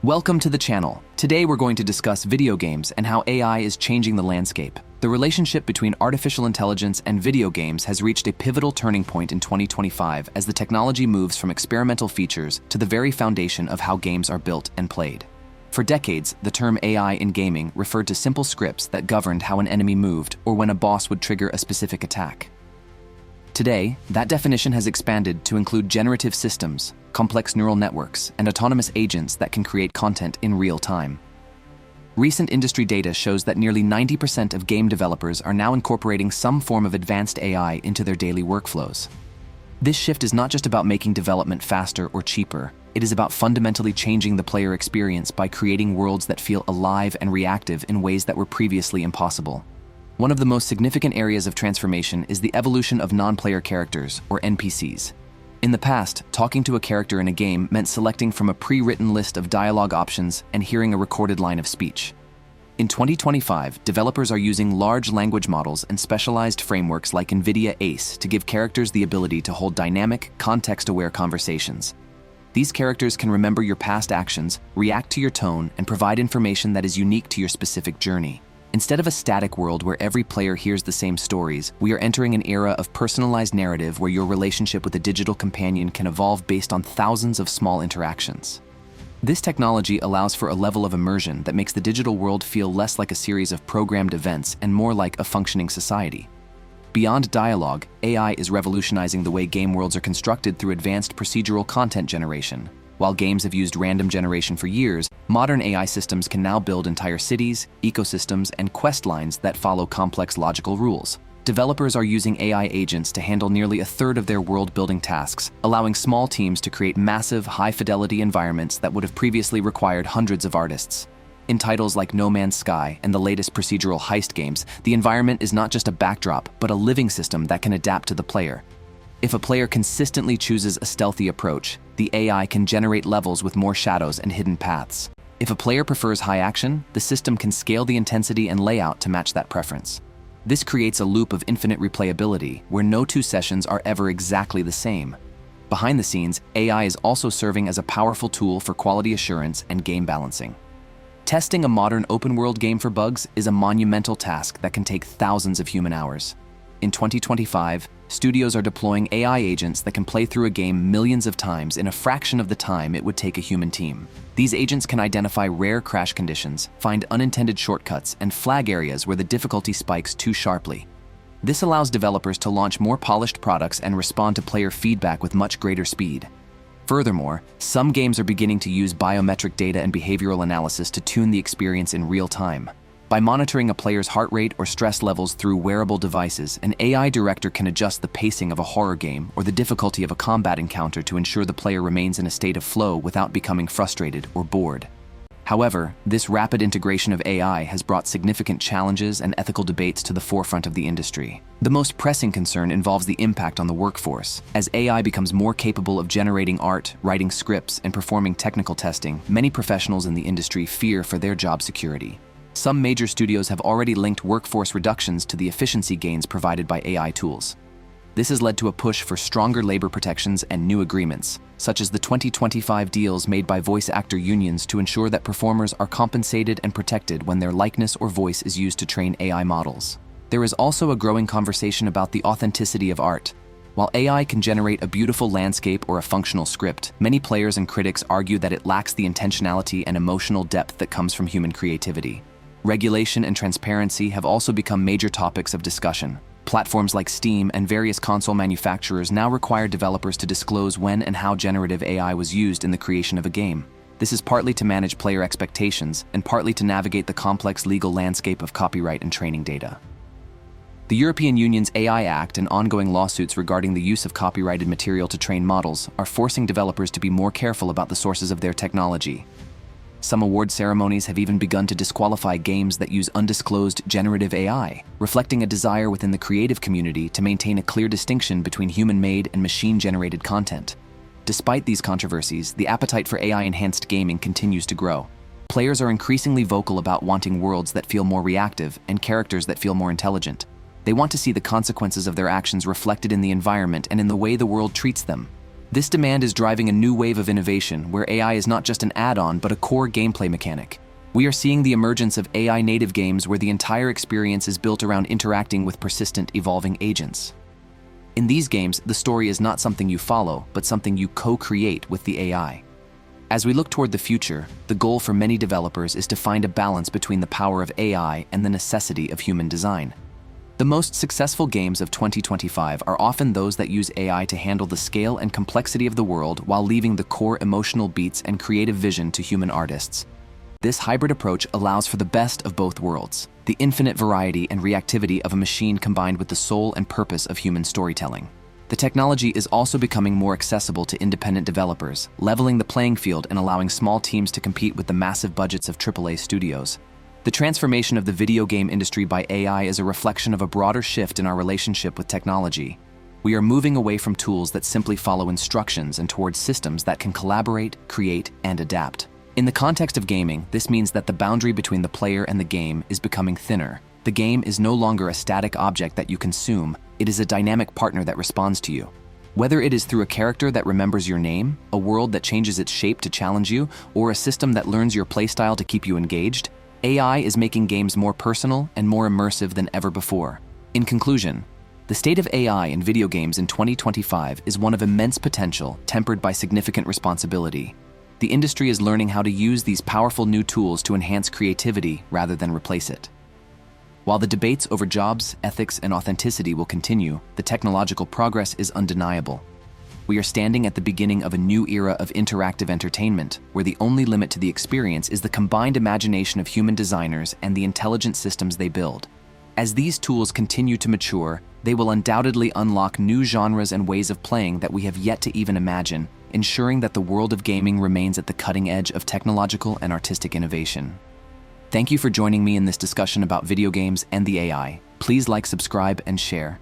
Welcome to the channel. Today we're going to discuss video games and how AI is changing the landscape. The relationship between artificial intelligence and video games has reached a pivotal turning point in 2025 as the technology moves from experimental features to the very foundation of how games are built and played. For decades, the term AI in gaming referred to simple scripts that governed how an enemy moved or when a boss would trigger a specific attack. Today, that definition has expanded to include generative systems, complex neural networks, and autonomous agents that can create content in real time. Recent industry data shows that nearly 90% of game developers are now incorporating some form of advanced AI into their daily workflows. This shift is not just about making development faster or cheaper, it is about fundamentally changing the player experience by creating worlds that feel alive and reactive in ways that were previously impossible. One of the most significant areas of transformation is the evolution of non-player characters, or NPCs. In the past, talking to a character in a game meant selecting from a pre-written list of dialogue options and hearing a recorded line of speech. In 2025, developers are using large language models and specialized frameworks like NVIDIA ACE to give characters the ability to hold dynamic, context-aware conversations. These characters can remember your past actions, react to your tone, and provide information that is unique to your specific journey. Instead of a static world where every player hears the same stories, we are entering an era of personalized narrative where your relationship with a digital companion can evolve based on thousands of small interactions. This technology allows for a level of immersion that makes the digital world feel less like a series of programmed events and more like a functioning society. Beyond dialogue, AI is revolutionizing the way game worlds are constructed through advanced procedural content generation. While games have used random generation for years, modern AI systems can now build entire cities, ecosystems, and quest lines that follow complex logical rules. Developers are using AI agents to handle nearly a third of their world-building tasks, allowing small teams to create massive, high-fidelity environments that would have previously required hundreds of artists. In titles like No Man's Sky and the latest procedural heist games, the environment is not just a backdrop, but a living system that can adapt to the player. If a player consistently chooses a stealthy approach, the AI can generate levels with more shadows and hidden paths. If a player prefers high action, the system can scale the intensity and layout to match that preference. This creates a loop of infinite replayability, where no two sessions are ever exactly the same. Behind the scenes, AI is also serving as a powerful tool for quality assurance and game balancing. Testing a modern open-world game for bugs is a monumental task that can take thousands of human hours. In 2025, studios are deploying AI agents that can play through a game millions of times in a fraction of the time it would take a human team. These agents can identify rare crash conditions, find unintended shortcuts, and flag areas where the difficulty spikes too sharply. This allows developers to launch more polished products and respond to player feedback with much greater speed. Furthermore, some games are beginning to use biometric data and behavioral analysis to tune the experience in real time. By monitoring a player's heart rate or stress levels through wearable devices, an AI director can adjust the pacing of a horror game or the difficulty of a combat encounter to ensure the player remains in a state of flow without becoming frustrated or bored. However, this rapid integration of AI has brought significant challenges and ethical debates to the forefront of the industry. The most pressing concern involves the impact on the workforce. As AI becomes more capable of generating art, writing scripts, and performing technical testing, many professionals in the industry fear for their job security. Some major studios have already linked workforce reductions to the efficiency gains provided by AI tools. This has led to a push for stronger labor protections and new agreements, such as the 2025 deals made by voice actor unions to ensure that performers are compensated and protected when their likeness or voice is used to train AI models. There is also a growing conversation about the authenticity of art. While AI can generate a beautiful landscape or a functional script, many players and critics argue that it lacks the intentionality and emotional depth that comes from human creativity. Regulation and transparency have also become major topics of discussion. Platforms like Steam and various console manufacturers now require developers to disclose when and how generative AI was used in the creation of a game. This is partly to manage player expectations and partly to navigate the complex legal landscape of copyright and training data. The European Union's AI Act and ongoing lawsuits regarding the use of copyrighted material to train models are forcing developers to be more careful about the sources of their technology. Some award ceremonies have even begun to disqualify games that use undisclosed generative AI, reflecting a desire within the creative community to maintain a clear distinction between human-made and machine-generated content. Despite these controversies, the appetite for AI-enhanced gaming continues to grow. Players are increasingly vocal about wanting worlds that feel more reactive and characters that feel more intelligent. They want to see the consequences of their actions reflected in the environment and in the way the world treats them. This demand is driving a new wave of innovation where AI is not just an add-on but a core gameplay mechanic. We are seeing the emergence of AI-native games where the entire experience is built around interacting with persistent, evolving agents. In these games, the story is not something you follow, but something you co-create with the AI. As we look toward the future, the goal for many developers is to find a balance between the power of AI and the necessity of human design. The most successful games of 2025 are often those that use AI to handle the scale and complexity of the world while leaving the core emotional beats and creative vision to human artists. This hybrid approach allows for the best of both worlds, the infinite variety and reactivity of a machine combined with the soul and purpose of human storytelling. The technology is also becoming more accessible to independent developers, leveling the playing field and allowing small teams to compete with the massive budgets of AAA studios. The transformation of the video game industry by AI is a reflection of a broader shift in our relationship with technology. We are moving away from tools that simply follow instructions and towards systems that can collaborate, create, and adapt. In the context of gaming, this means that the boundary between the player and the game is becoming thinner. The game is no longer a static object that you consume, it is a dynamic partner that responds to you. Whether it is through a character that remembers your name, a world that changes its shape to challenge you, or a system that learns your playstyle to keep you engaged, AI is making games more personal and more immersive than ever before. In conclusion, the state of AI in video games in 2025 is one of immense potential, tempered by significant responsibility. The industry is learning how to use these powerful new tools to enhance creativity rather than replace it. While the debates over jobs, ethics, and authenticity will continue, the technological progress is undeniable. We are standing at the beginning of a new era of interactive entertainment, where the only limit to the experience is the combined imagination of human designers and the intelligent systems they build. As these tools continue to mature, they will undoubtedly unlock new genres and ways of playing that we have yet to even imagine, ensuring that the world of gaming remains at the cutting edge of technological and artistic innovation. Thank you for joining me in this discussion about video games and the AI. Please like, subscribe, and share.